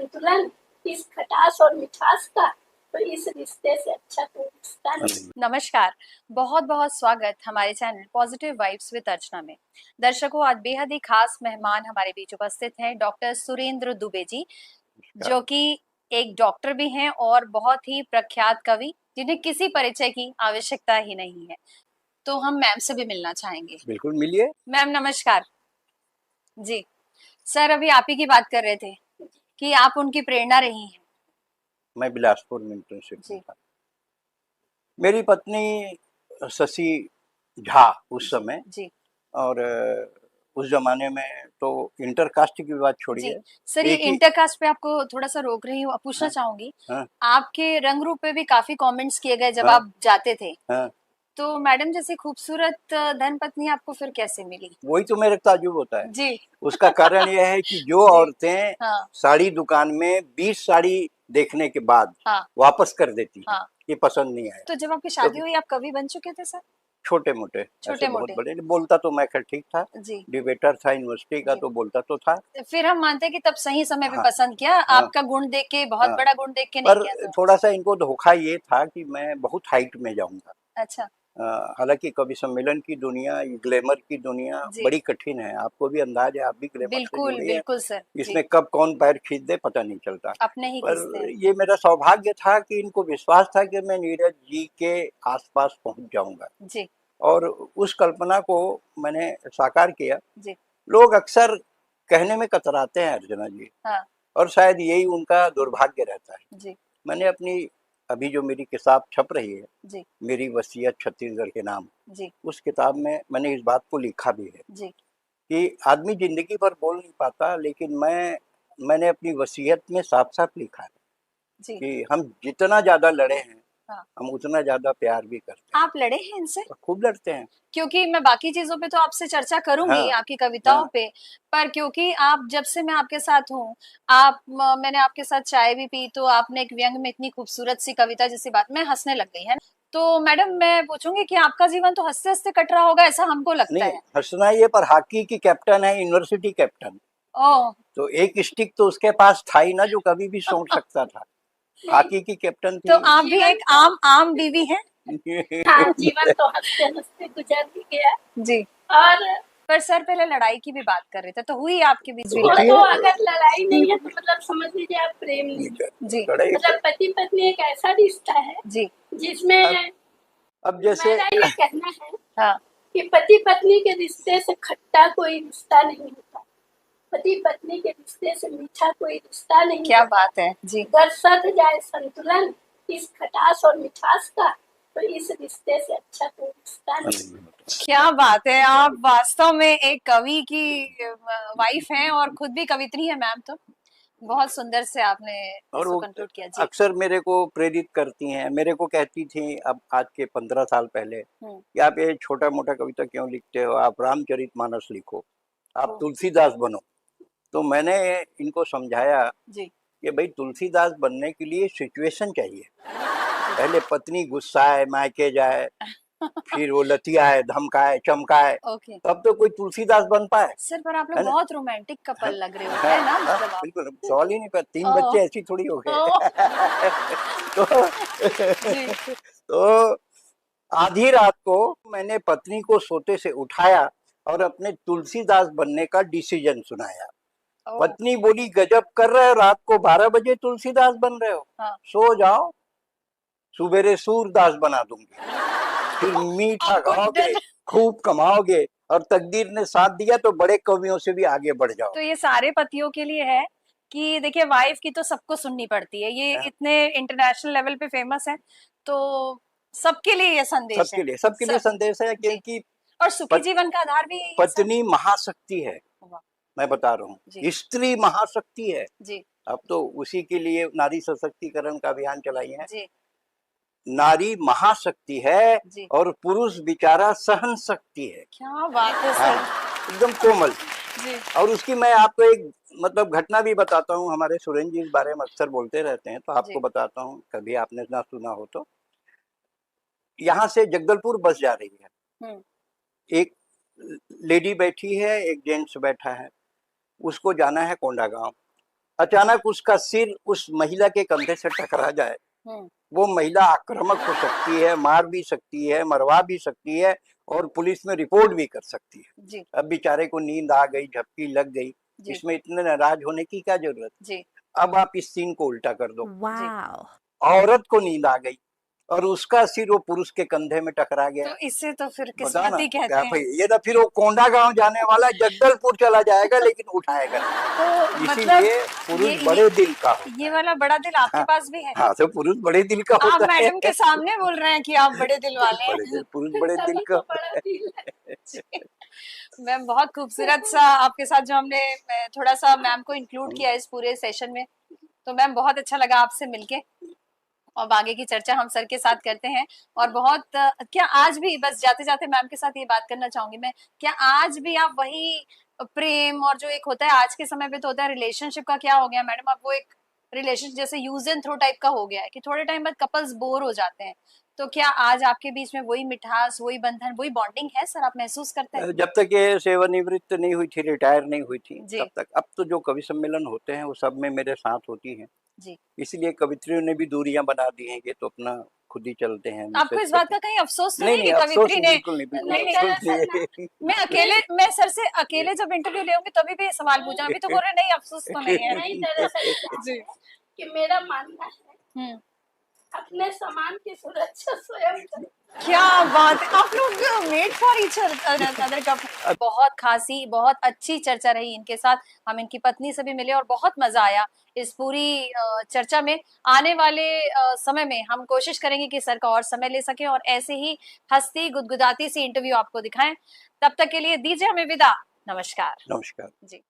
संतुलन, इस खटास और मिठास का, तो इस रिश्ते से अच्छा कोई रिश्ता नहीं। नमस्कार, बहुत बहुत स्वागत हमारे चैनल पॉजिटिव वाइब्स विद अर्चना में। दर्शकों, आज बेहद ही खास मेहमान हमारे बीच उपस्थित हैं डॉक्टर सुरेंद्र दुबे जी, जो कि एक डॉक्टर भी हैं और बहुत ही प्रख्यात कवि, जिन्हें किसी परिचय की आवश्यकता ही नहीं है। तो हम मैम से भी मिलना चाहेंगे। बिल्कुल मिलिए। मैम नमस्कार जी। सर, अभी आप ही की बात कर रहे थे कि आप उनकी प्रेरणा रही हैं। मैं बिलासपुर में इंटर्नशिप जी। में था। मेरी पत्नी शशि झा उस समय, जी और उस जमाने में तो इंटरकास्ट की बात छोड़िए। सर, ये एक ही इंटरकास्ट पे आपको थोड़ा सा रोक रही हूँ, पूछना हाँ, चाहूंगी। हाँ, आपके रंग रूप पे भी काफी कमेंट्स किए गए जब हाँ, आप जाते थे। हाँ, तो मैडम जैसी खूबसूरत धर्मपत्नी आपको फिर कैसे मिली? वही तो मेरे ताजुब होता है। जी। उसका कारण यह है कि जो जी। औरतें हाँ साड़ी दुकान में 20 साड़ी देखने के बाद हाँ वापस कर देती हैं, हाँ। ये पसंद नहीं आया। तो जब आपकी शादी हुई आप कवि बन चुके थे सर? छोटे मोटे, ऐसे छोटे बहुत मोटे। बड़े नहीं। बोलता तो मैं खैर ठीक था, जी डिबेटर था यूनिवर्सिटी का, जी। तो बोलता तो था। फिर हम मानते हैं कि तब सही समय पे हाँ, पसंद किया। हाँ, आपका गुण देख के, बहुत हाँ। बड़ा गुण देख के नहीं पर किया था। थोड़ा सा इनको धोखा ये था कि मैं बहुत हाइट में जाऊंगा। अच्छा। हालांकि कवि सम्मेलन की दुनिया, ग्लैमर की दुनिया जी बड़ी कठिन है। आपको भी अंदाज है, आप भी ग्लैमर से बिल्कुल जुड़ी हैं। बिल्कुल सर। जी, इसमें कब कौन पैर खींच दे पता नहीं चलता। अपने ही पर किस्से हैं। ये मेरा सौभाग्य था कि इनको विश्वास था कि मैं नीरज जी के आसपास पहुंच जाऊंगा, जी और उस कल्पना को मैंने साकार किया। जी। लोग अक्सर कहने में कतराते हैं अर्चना जी, हाँ और शायद यही उनका दुर्भाग्य रहता है। जी मैंने अपनी, अभी जो मेरी किताब छप रही है, जी मेरी वसीयत छत्तीसगढ़ के नाम, जी उस किताब में मैंने इस बात को लिखा भी है जी कि आदमी जिंदगी भर बोल नहीं पाता, लेकिन मैंने अपनी वसीयत में साफ साफ लिखा है जी। कि हम जितना ज्यादा लड़े हैं, हाँ। हम उतना ज्यादा प्यार भी करते हैं। आप लड़े हैं इनसे? और खूब लड़ते हैं। क्योंकि मैं बाकी चीजों पे तो आपसे चर्चा करूंगी, हाँ, आपकी कविताओं हाँ, पे, पर क्योंकि आप, जब से मैं आपके साथ हूँ, मैंने आपके साथ चाय भी पी, तो आपने एक व्यंग में इतनी खूबसूरत सी कविता जैसी बात, मैं हंसने लग गई है। तो मैडम, मैं पूछूंगी कि आपका जीवन तो हंसते हंसते कट रहा होगा, ऐसा हमको लगता नहीं है। हंसना ये, पर हॉकी की कैप्टन है, यूनिवर्सिटी कैप्टन, ओह। तो एक स्टिक तो उसके पास था ही ना जो कभी भी सोच सकता था। हॉकी की कैप्टन तो थी। आप भी एक आम आम बीवी हैं। हाँ, जीवन तो हंसते हंसते गुजर भी गया। जी। और पर सर, पहले लड़ाई की भी बात कर रहे थे, तो हुई आपके बीच वो लड़ाई? तो अगर लड़ाई नहीं है तो मतलब समझ लीजिए आप प्रेम नहीं है। जी मतलब पति पत्नी एक ऐसा रिश्ता है जी। जिसमें अब जैसे मेरा ये कहना है हाँ कि पति पत्नी के रिश्ते से खट्टा कोई रिश्ता नहीं होता, पति पत्नी के रिश्ते से मीठा कोई रिश्ता नहीं क्या होता। बात है जी। अगर सध जाए संतुलन, इस खटास और मिठास का, तो इस रिश्ते से अच्छा कोई रिश्ता नहीं। क्या बात है, आप वास्तव में एक कवि की वाइफ हैं और खुद भी कवित्री है मैम। तो बहुत सुंदर से आपने और इसको वो कंक्लूड किया। जी। अक्सर मेरे को प्रेरित करती हैं, मेरे को कहती थी अब आज के 15 साल पहले कि आप ये छोटा मोटा कविता क्यों लिखते हो, आप रामचरितमानस लिखो, आप तुलसीदास बनो। तो मैंने इनको समझाया जी कि भाई तुलसीदास बनने के लिए सिचुएशन चाहिए। पहले पत्नी गुस्साए, मायके जाए, फिर वो लतियाए, धमकाए, चमकाए, ओके तब तो कोई तुलसीदास बन पाए। सर, पर आप लोग है ना? बहुत रोमांटिक कपल लग रहे हो, हाँ, है ना? हाँ, मतलब आप बिल्कुल सवाल ही नहीं पर 3 ओह। बच्चे ऐसी थोड़ी हो गए। ओह। तो जी तो आधी रात को मैंने पत्नी को सोते से उठाया और अपने तुलसीदास बनने का डिसीजन सुनाया। ओह। पत्नी बोली, गजब कर रहे हो, रात को 12 बजे तुलसीदास बन रहे हो, हाँ। सो जाओ, सुबेरे सूरदास बना दूंगी, फिर मीठा आपको गाओगे, खूब कमाओगे, और तकदीर ने साथ दिया तो बड़े कवियों से भी आगे बढ़ जाओ। तो ये सारे पतियों के लिए है कि देखिए, वाइफ की तो सबको सुननी पड़ती है, ये हाँ। इतने इंटरनेशनल लेवल पे फेमस है, तो सबके लिए ये संदेश है। सबके लिए संदेश है, जी। क्योंकि और सुखी जीवन का आधार भी यही है सर। पत्नी महाशक्ति है, वाह। मैं बता रहा हूँ, जी स्त्री महाशक्ति है। जी अब तो उसी के लिए नारी सशक्तिकरण का अभियान चलाई है। जी नारी महाशक्ति है जी। और पुरुष बेचारा सहन शक्ति है। क्या बात है हाँ, सर। एकदम कोमल। जी और उसकी मैं आपको एक मतलब घटना भी बताता हूँ। हमारे सुरेंद्र जी इस बारे में अक्सर बोलते रहते हैं, तो आपको जी बताता हूँ, कभी आपने ना सुना हो तो। यहाँ से जगदलपुर बस जा रही है, एक लेडी बैठी है, एक जेंट्स बैठा है, उसको जाना है कोंडागांव। अचानक उसका सिर उस महिला के कंधे से टकरा जाए, वो महिला आक्रामक हो सकती है, मार भी सकती है, मरवा भी सकती है और पुलिस में रिपोर्ट भी कर सकती है जी। अब बेचारे को नींद आ गई, झपकी लग गई, इसमें इतने नाराज होने की क्या जरूरत जी। अब आप इस सीन को उल्टा कर दो, वाओ, औरत को नींद आ गई और उसका सिर वो पुरुष के कंधे में टकरा गया, तो इसे तो फिर बता ना किस्मत ही कहते क्या हैं। भाई, ये ना फिर वो कोंडा गांव जाने वाला जगदलपुर चला जाएगा लेकिन उठाएगा नहीं। तो इसीलिए पुरुष बड़े दिल का होता ये वाला बड़ा दिल आपके हाँ, पास भी है। हाँ तो पुरुष बड़े दिल का आप होता है। मैडम के सामने बोल रहे हैं कि आप बड़े दिल वाले बड़े हैं। दिल, पुरुष बड़े दिल तभी का तो बड़ा दिल है। मैम बहुत खूबसूरत सा आपके साथ जो हमने थोड़ा सा मैम को इंक्लूड किया इस पूरे सेशन में, तो मैम बहुत अच्छा लगा आपसे मिलके। अब आगे की चर्चा हम सर के साथ करते हैं। और बहुत क्या आज भी, बस जाते जाते मैम के साथ ये बात करना चाहूंगी मैं, क्या आज भी आप वही प्रेम और जो एक होता है आज के समय पे तो होता है रिलेशनशिप का, क्या हो गया मैडम, अब वो एक रिलेशन जैसे यूज एंड थ्रो टाइप का हो गया है कि थोड़े टाइम बाद कपल्स बोर हो जाते हैं, तो क्या आज आपके बीच में वही मिठास, वही बंधन, वही बॉन्डिंग है सर, आप महसूस करते हैं? जब तक ये सेवानिवृत्त नहीं हुई थी, रिटायर नहीं हुई थी जी। तब तक। अब तो जो कवि सम्मेलन होते हैं वो सब में मेरे साथ होती हैं जी। इसलिए कवित्रियों ने भी दूरियां बना दी हैं कि तो अपना खुद ही चलते हैं। आपको इस बात का कहीं अफसोस तो नहीं नहीं कि अफसोस कवित्री ने बिल्कुल नहीं, बिल्कुल नहीं, अफसोस नहीं। मैं अकेले, मैं सर से अकेले जब इंटरव्यू ले तभी भी सवाल पूछा, अभी तो बोल रहे नहीं अफसोस तो नहीं है। नहीं, दरअसल क्या जी। है कि मेरा मानना है अपने सामान की सुरक्षा स्वयं करें। क्या बात है, आप लोग मेड फॉर ईच अदर का। बहुत खासी, बहुत अच्छी चर्चा रही इनके साथ, हम इनकी पत्नी से भी मिले और बहुत मजा आया इस पूरी चर्चा में। आने वाले समय में हम कोशिश करेंगे कि सर का और समय ले सके और ऐसे ही हंसती गुदगुदाती सी इंटरव्यू आपको दिखाएं। तब तक के लिए दीजिए हमें विदा, नमस्कार। नमस्कार जी।